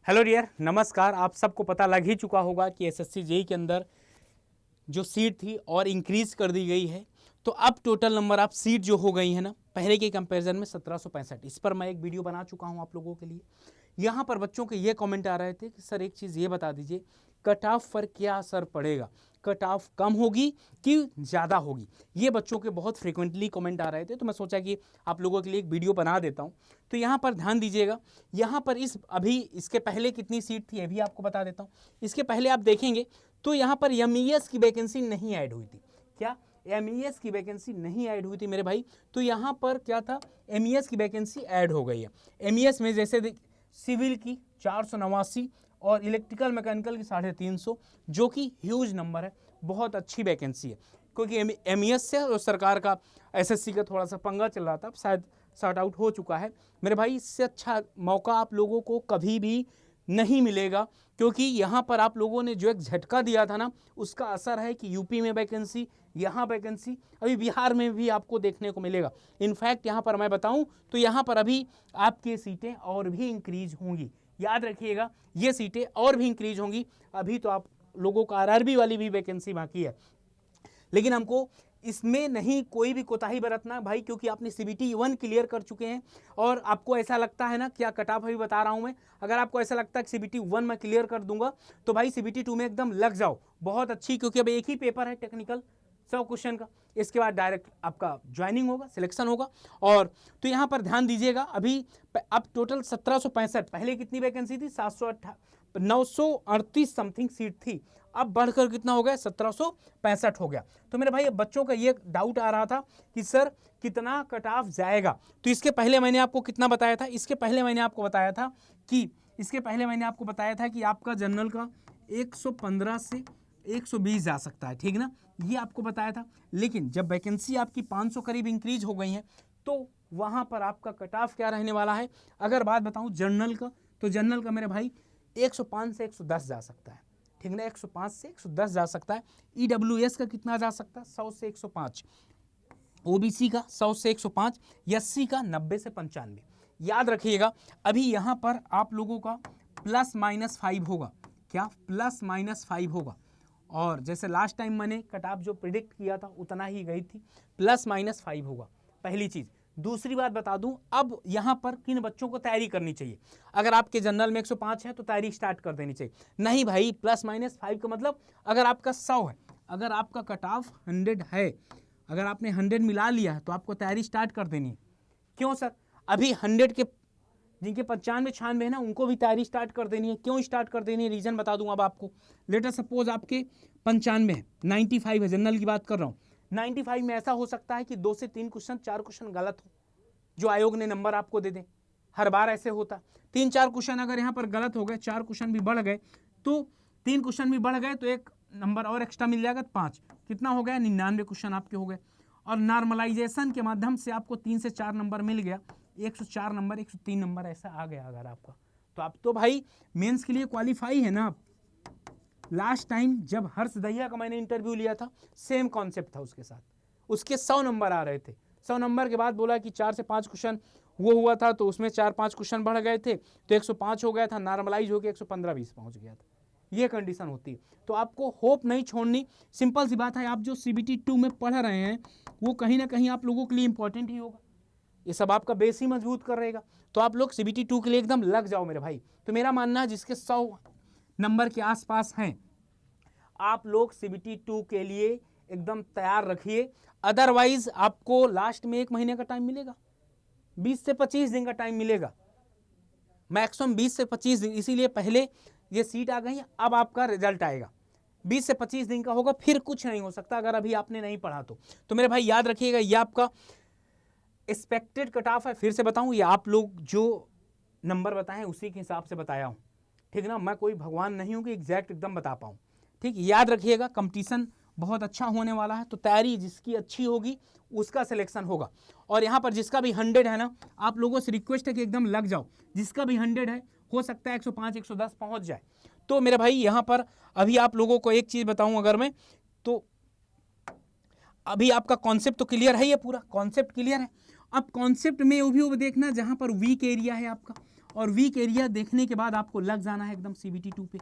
Hello dear, नमस्कार। आप सबको पता लग ही चुका होगा कि एसएससी जेईई के अंदर जो सीट थी और इंक्रीज कर दी गई है। तो अब टोटल नंबर ऑफ सीट जो हो गई है ना, पहले के कंपैरिजन में 1765। इस पर मैं एक वीडियो बना चुका हूं आप लोगों के लिए। यहाँ पर बच्चों के ये कमेंट आ रहे थे कि सर एक चीज़ ये बता दीजिए, कट ऑफ पर क्या असर पड़ेगा, कट ऑफ कम होगी कि ज़्यादा होगी। ये बच्चों के बहुत फ्रिक्वेंटली कमेंट आ रहे थे, तो मैं सोचा कि आप लोगों के लिए एक वीडियो बना देता हूँ। तो यहाँ पर ध्यान दीजिएगा, यहाँ पर अभी इसके पहले कितनी सीट थी ये भी आपको बता देता हूँ। इसके पहले आप देखेंगे तो यहाँ पर एमईएस की वैकेंसी नहीं ऐड हुई थी। क्या एमईएस की वैकेंसी नहीं ऐड हुई थी मेरे भाई? तो यहाँ पर क्या था, एमईएस की वैकेंसी ऐड हो गई है। एमईएस में जैसे सिविल की 489 और इलेक्ट्रिकल मैकेनिकल की 350, जो कि ह्यूज नंबर है, बहुत अच्छी वैकेंसी है। क्योंकि एमईएस से और सरकार का एसएससी का थोड़ा सा पंगा चल रहा था, शायद सॉर्ट आउट हो चुका है मेरे भाई। इससे अच्छा मौका आप लोगों को कभी भी नहीं मिलेगा, क्योंकि यहाँ पर आप लोगों ने जो एक झटका दिया था ना, उसका असर है कि यूपी में वैकेंसी, यहाँ वैकेंसी, अभी बिहार में भी आपको देखने को मिलेगा। इनफैक्ट यहाँ पर मैं बताऊँ तो यहाँ पर अभी आपकी सीटें और भी इंक्रीज होंगी। याद रखिएगा, ये सीटें और भी इंक्रीज होंगी। अभी तो आप लोगों का आरआरबी वाली भी वैकेंसी बाकी है, लेकिन हमको इसमें नहीं कोई भी कोताही बरतना भाई, क्योंकि आपने सीबीटी 1 क्लियर कर चुके हैं। और आपको ऐसा लगता है ना, क्या कट ऑफ अभी बता रहा हूं मैं, अगर आपको ऐसा लगता है कि सीबीटी 1 मैं क्लियर कर दूंगा तो भाई सीबीटी 2 में एकदम लग जाओ, बहुत अच्छी। क्योंकि अब एक ही पेपर है टेक्निकल 100 क्वेश्चन का, इसके बाद डायरेक्ट आपका ज्वाइनिंग होगा, सिलेक्शन होगा। और तो यहाँ पर ध्यान दीजिएगा, अभी अब टोटल 1765, पहले कितनी वैकेंसी थी? 938 समथिंग सीट थी, अब बढ़कर कितना हो गया? 1765 हो गया। तो मेरे भाई बच्चों का ये डाउट आ रहा था कि सर कितना कट ऑफ जाएगा। तो इसके पहले मैंने आपको कितना बताया था? इसके पहले मैंने आपको बताया था कि आपका जनरल का 115 से 120 जा सकता है, ठीक ना, ये आपको बताया था। लेकिन जब वैकेंसी आपकी 500 करीब इंक्रीज हो गई है, तो वहां पर आपका कट ऑफ क्या रहने वाला है? अगर बात बताऊं जनरल का, तो जनरल का मेरे भाई 105 से 110 जा सकता है, ठीक ना, 105 से 110 जा सकता है। ईडब्ल्यूएस का कितना जा सकता है? 100 से 105, ओबीसी का 100 से 105, एससी का 90 से 95। याद रखिएगा, अभी यहां पर आप लोगों का ±5 होगा। क्या? ±5 होगा। और जैसे लास्ट टाइम मैंने कट ऑफ जो प्रिडिक्ट किया था उतना ही गई थी, ±5 होगा, पहली चीज। दूसरी बात बता दूं, अब यहां पर किन बच्चों को तैयारी करनी चाहिए? अगर आपके जनरल में 105 है तो तैयारी स्टार्ट कर देनी चाहिए। नहीं भाई, ±5 का मतलब अगर आपका 100 है, अगर आपका कट ऑफ 100 है, अगर आपने 100 मिला लिया है, तो आपको तैयारी स्टार्ट कर देनी है। क्यों सर? अभी 100 के जिनके 95 96 है ना, उनको भी तैयारी स्टार्ट कर देनी है। क्यों स्टार्ट कर देनी है? रीजन बता दूं अब आपको। लेटर सपोज आपके 95 है, 95 है, जनरल की बात कर रहा हूं। 95 में ऐसा हो सकता है कि 2 से 3 क्वेश्चन, 4 क्वेश्चन गलत हो, जो आयोग ने नंबर आपको दे दे। हर बार ऐसे होता, 3-4 क्वेश्चन अगर यहाँ पर गलत हो गए, 4 क्वेश्चन भी बढ़ गए, तो 3 क्वेश्चन भी बढ़ गए तो एक नंबर और एक्स्ट्रा मिल जाएगा, 5, कितना हो गया? 99 क्वेश्चन आपके हो गए। और नॉर्मलाइजेशन के माध्यम से आपको 3 से 4 नंबर मिल गया, 104 नंबर, 103 नंबर ऐसा आ गया अगर आपका, तो आप तो भाई मेंस के लिए क्वालिफाई है ना आप। लास्ट टाइम जब हर्ष दहिया का मैंने इंटरव्यू लिया था, सेम कॉन्सेप्ट था उसके साथ, उसके 100 नंबर आ रहे थे। 100 नंबर के बाद बोला कि 4 से 5 क्वेश्चन वो हुआ था, तो उसमें 4-5 क्वेश्चन बढ़ गए थे, तो 105 हो गया था, नॉर्मलाइज हो गया 115-20 पहुंच गया था। ये कंडीशन होती है, तो आपको होप नहीं छोड़नी। सिंपल सी बात है, आप जो सीबीटी 2 में पढ़ रहे हैं वो कहीं ना कहीं आप लोगों के लिए इंपॉर्टेंट ही होगा, ये सब आपका बेस ही मजबूत कर रहेगा। तो आप लोग सीबीटी 2 के लिए एकदम लग जाओ मेरे भाई। तो मेरा मानना है जिसके 100 नंबर के आसपास हैं, आप लोग सीबीटी 2 के लिए एकदम तैयार रखिए। अदरवाइज आपको लास्ट में 1 महीने का टाइम मिलेगा, 20 से 25 दिन का टाइम मिलेगा, मैक्सिमम 20 से 25 दिन। इसीलिए पहले ये सीट आ गई, अब आपका रिजल्ट आएगा, 20 से 25 दिन का होगा, फिर कुछ नहीं हो सकता अगर अभी आपने नहीं पढ़ा तो मेरे भाई याद रखिएगा, ये आपका एक्सपेक्टेड कट ऑफ है। फिर से बताऊं, ये आप लोग जो नंबर बताएं उसी के हिसाब से बताया हूं, ठीक ना, मैं कोई भगवान नहीं हूं कि एग्जैक्ट एकदम बता पाऊं, ठीक। याद रखिएगा, कंपटीशन बहुत अच्छा होने वाला है, तो तैयारी जिसकी अच्छी होगी उसका सिलेक्शन होगा। और यहाँ पर जिसका भी 100 है ना, आप लोगों से रिक्वेस्ट है कि एकदम लग जाओ। जिसका भी 100 है, हो सकता है 105 110 पहुंच जाए। तो मेरे भाई यहाँ पर अभी आप लोगों को एक चीज बताऊं अगर मैं, तो अभी आपका कॉन्सेप्ट तो क्लियर है, ये पूरा कॉन्सेप्ट क्लियर है। अब कॉन्सेप्ट में वो भी देखना जहां पर वीक एरिया है आपका, और वीक एरिया देखने के बाद आपको लग जाना है एकदम CBT 2 पे।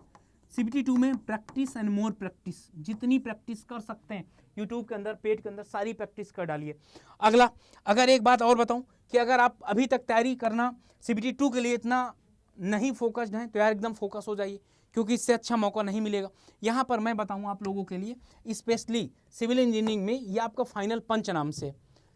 CBT 2 में प्रैक्टिस एंड मोर प्रैक्टिस, जितनी प्रैक्टिस कर सकते हैं यूट्यूब के अंदर, पेड के अंदर सारी प्रैक्टिस कर डालिए। अगला, अगर एक बात और बताऊं कि अगर आप अभी तक तैयारी करना CBT 2 के लिए इतना नहीं फोकस्ड हैं तो यार एकदम फोकस हो जाइए, क्योंकि इससे अच्छा मौका नहीं मिलेगा। यहाँ पर मैं बताऊँ आप लोगों के लिए, स्पेशली सिविल इंजीनियरिंग में ये आपका फाइनल पंच नाम से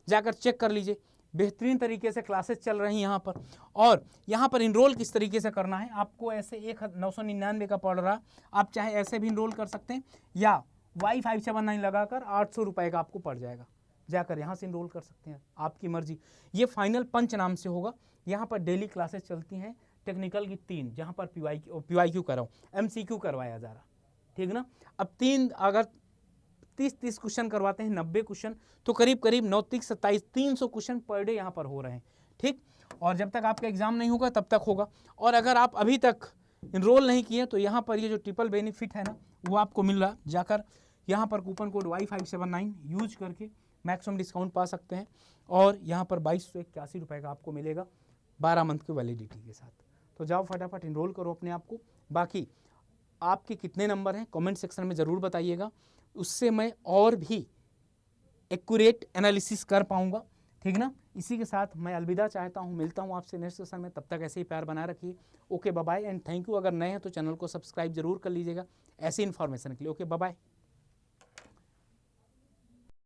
जाकर चेक कर लीजिए, बेहतरीन तरीके से क्लासेस चल रही हैं यहाँ पर। और यहाँ पर इनरोल किस तरीके से करना है, आपको ऐसे 999 का पड़ रहा, आप चाहे ऐसे भी इनरोल कर सकते हैं या Y579 लगाकर 800 रुपये का आपको पड़ जाएगा, जाकर यहाँ से इनरोल कर सकते हैं, आपकी मर्जी। ये फाइनल पंच नाम से होगा। यहाँ पर डेली क्लासेस चलती हैं, टेक्निकल की 3, जहाँ पर PYQ कराऊँ, MCQ करवाया जा रहा, ठीक ना। अब 3 अगर 30 क्वेश्चन करवाते हैं, 90 क्वेश्चन, तो करीब 9 30 27 300 क्वेश्चन पर डे यहाँ पर हो रहे हैं, ठीक। और जब तक आपका एग्जाम नहीं होगा तब तक होगा। और अगर आप अभी तक इनरोल नहीं किए तो यहाँ पर ये जो ट्रिपल बेनिफिट है ना, वो आपको मिल रहा, जाकर यहाँ पर कूपन कोड Y579 यूज करके मैक्सिमम डिस्काउंट पा सकते हैं। और यहाँ पर 2281 रुपये का आपको मिलेगा 12 मंथ की वैलिडिटी के साथ। तो जाओ फटाफट इनरोल करो अपने आप को। बाकी आपके कितने नंबर हैं कमेंट सेक्शन में ज़रूर बताइएगा, उससे मैं और भी एक्यूरेट एनालिसिस कर पाऊंगा, ठीक ना। इसी के साथ मैं अलविदा चाहता हूं, मिलता हूं आपसे नेक्स्ट सेशन में, तब तक ऐसे ही प्यार बनाए रखिए। Okay bye bye and thank you. अगर नए हैं तो चैनल को सब्सक्राइब जरूर कर लीजिएगा ऐसी इन्फॉर्मेशन के लिए। Okay bye bye.